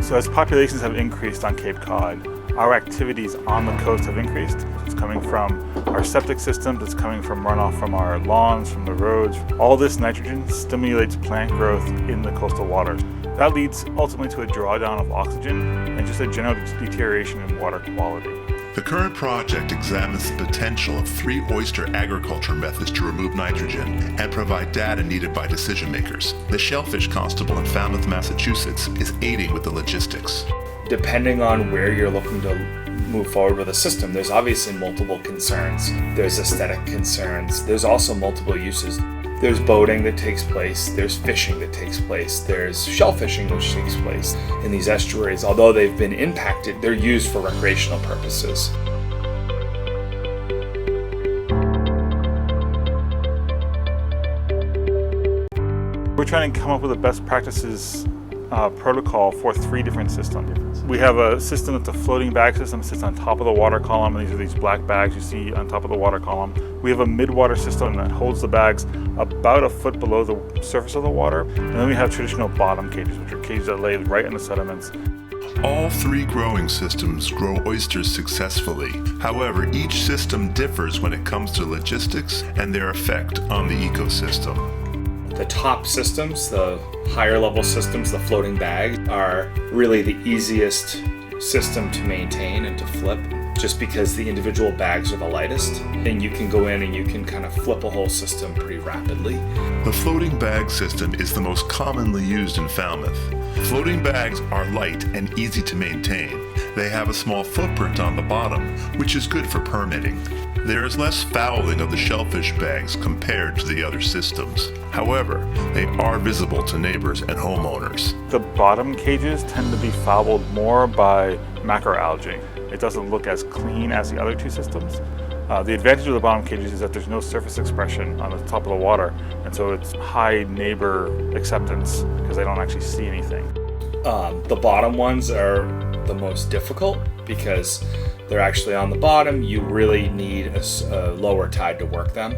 So as populations have increased on Cape Cod, our activities on the coast have increased. It's coming from our septic systems, it's coming from runoff from our lawns, from the roads. All this nitrogen stimulates plant growth in the coastal waters. That leads ultimately to a drawdown of oxygen and just a general deterioration in water quality. The current project examines the potential of 3 oyster agriculture methods to remove nitrogen and provide data needed by decision makers. The Shellfish Constable in Falmouth, Massachusetts is aiding with the logistics. Depending on where you're looking to move forward with a system, there's obviously multiple concerns. There's aesthetic concerns. There's also multiple uses. There's boating that takes place, there's fishing that takes place, there's shellfishing which takes place in these estuaries. Although they've been impacted, they're used for recreational purposes. We're trying to come up with the best practices protocol for 3 different systems. We have a system that's a floating bag system that sits on top of the water column, and these are these black bags you see on top of the water column. We have a mid-water system that holds the bags about a foot below the surface of the water, and then we have traditional bottom cages, which are cages that lay right in the sediments. All 3 growing systems grow oysters successfully. However, each system differs when it comes to logistics and their effect on the ecosystem. The top systems, the higher level systems, the floating bags, are really the easiest system to maintain and to flip, just because the individual bags are the lightest, and you can go in and you can kind of flip a whole system pretty rapidly. The floating bag system is the most commonly used in Falmouth. Floating bags are light and easy to maintain. They have a small footprint on the bottom, which is good for permitting. There is less fouling of the shellfish bags compared to the other systems. However, they are visible to neighbors and homeowners. The bottom cages tend to be fouled more by macroalgae. It doesn't look as clean as the other 2 systems. The advantage of the bottom cages is that there's no surface expression on the top of the water, and so it's high neighbor acceptance because they don't actually see anything. The bottom ones are the most difficult because they're actually on the bottom. You really need a lower tide to work them.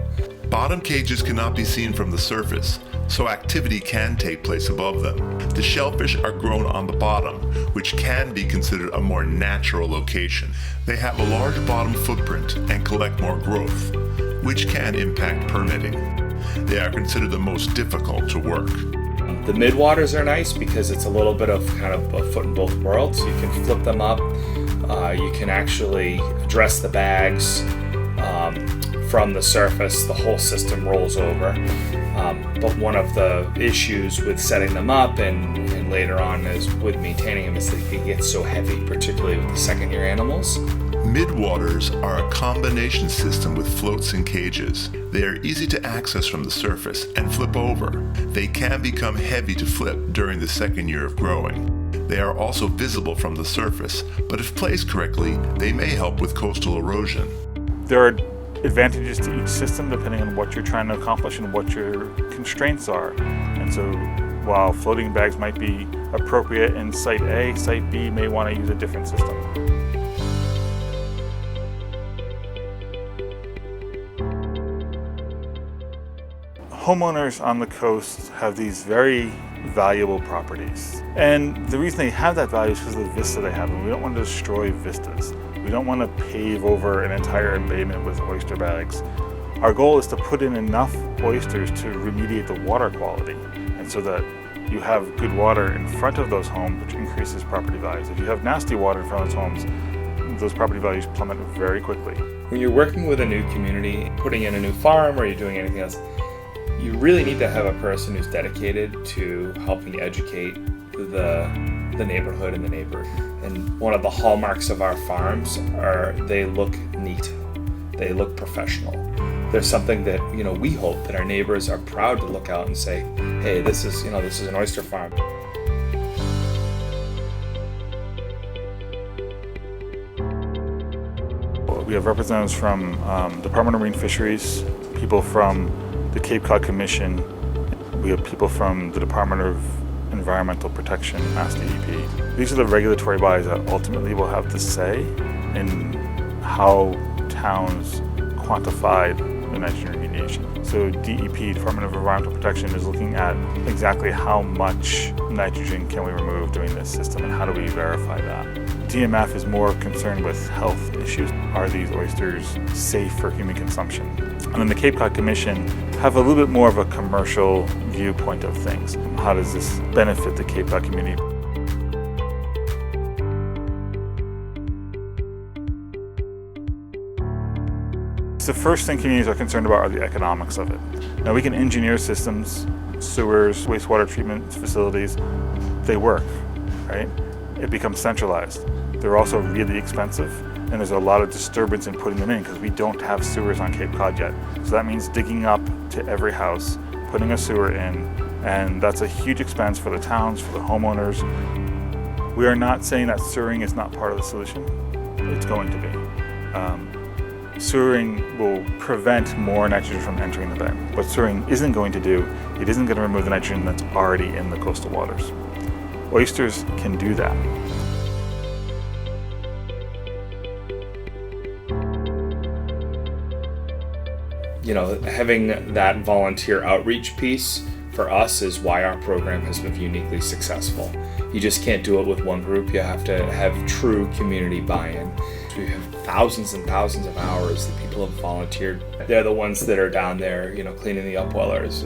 Bottom cages cannot be seen from the surface, so activity can take place above them. The shellfish are grown on the bottom, which can be considered a more natural location. They have a large bottom footprint and collect more growth, which can impact permitting. They are considered the most difficult to work. The midwaters are nice because it's a little bit of kind of a foot in both worlds. You can flip them up. You can actually address the bags from the surface. The whole system rolls over. But one of the issues with setting them up and later on is with maintaining them is that they get so heavy, particularly with the second-year animals. Midwaters are a combination system with floats and cages. They are easy to access from the surface and flip over. They can become heavy to flip during the second year of growing. They are also visible from the surface, but if placed correctly, they may help with coastal erosion. There are advantages to each system depending on what you're trying to accomplish and what your constraints are. And so while floating bags might be appropriate in Site A, Site B may want to use a different system. Homeowners on the coast have these very valuable properties. And the reason they have that value is because of the vista they have, and we don't want to destroy vistas. We don't want to pave over an entire embayment with oyster bags. Our goal is to put in enough oysters to remediate the water quality, and so that you have good water in front of those homes, which increases property values. If you have nasty water in front of those homes, those property values plummet very quickly. When you're working with a new community, putting in a new farm or you're doing anything else, you really need to have a person who's dedicated to helping educate the neighborhood and the neighbor. And one of the hallmarks of our farms are they look neat. They look professional. There's something that, we hope that our neighbors are proud to look out and say, hey, this is an oyster farm. We have representatives from Department of Marine Fisheries, people from the Cape Cod Commission. We have people from the Department of Environmental Protection, MassDEP. These are the regulatory bodies that ultimately will have the say in how towns quantify the nitrogen remediation. So DEP, Department of Environmental Protection, is looking at exactly how much nitrogen can we remove during this system and how do we verify that. DMF is more concerned with health issues. Are these oysters safe for human consumption? And then the Cape Cod Commission have a little bit more of a commercial viewpoint of things. How does this benefit the Cape Cod community? The first thing communities are concerned about are the economics of it. Now we can engineer systems, sewers, wastewater treatment facilities, they work, right? It becomes centralized. They're also really expensive, and there's a lot of disturbance in putting them in because we don't have sewers on Cape Cod yet. So that means digging up to every house, putting a sewer in, and that's a huge expense for the towns, for the homeowners. We are not saying that sewering is not part of the solution. It's going to be. Sewering will prevent more nitrogen from entering the bed. What sewering isn't going to do, it isn't going to remove the nitrogen that's already in the coastal waters. Oysters can do that. You know, having that volunteer outreach piece for us is why our program has been uniquely successful. You just can't do it with one group. You have to have true community buy-in. We have thousands and thousands of hours that people have volunteered. They're the ones that are down there, you know, cleaning the upwellers,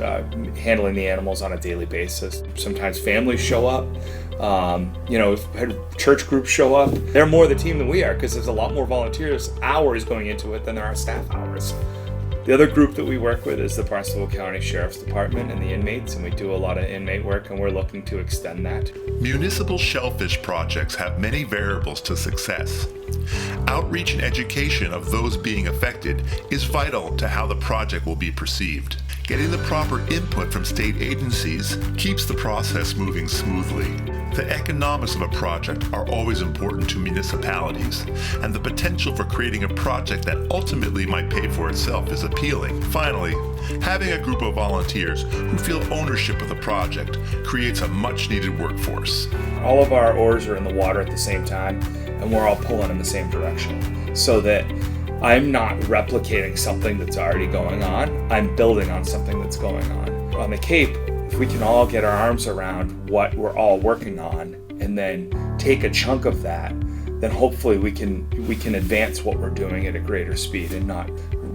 handling the animals on a daily basis. Sometimes families show up. You know, we've had church groups show up. They're more the team than we are because there's a lot more volunteers hours going into it than there are staff hours. The other group that we work with is the Barnstable County Sheriff's Department and the inmates, and we do a lot of inmate work, and we're looking to extend that. Municipal shellfish projects have many variables to success. Outreach and education of those being affected is vital to how the project will be perceived. Getting the proper input from state agencies keeps the process moving smoothly. The economics of a project are always important to municipalities, and the potential for creating a project that ultimately might pay for itself is appealing. Finally, having a group of volunteers who feel ownership of the project creates a much-needed workforce. All of our oars are in the water at the same time, and we're all pulling in the same direction, so that I'm not replicating something that's already going on, I'm building on something that's going on. On the Cape, if we can all get our arms around what we're all working on and then take a chunk of that, then hopefully we can advance what we're doing at a greater speed and not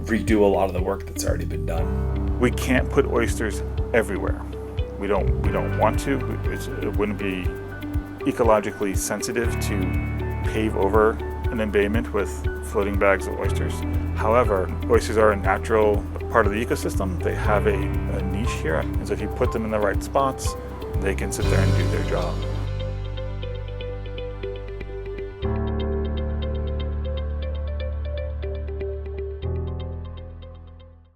redo a lot of the work that's already been done. We can't put oysters everywhere. We don't want to. It wouldn't be ecologically sensitive to pave over an embayment with floating bags of oysters. However, oysters are a natural part of the ecosystem. They have a niche here, and so if you put them in the right spots, they can sit there and do their job.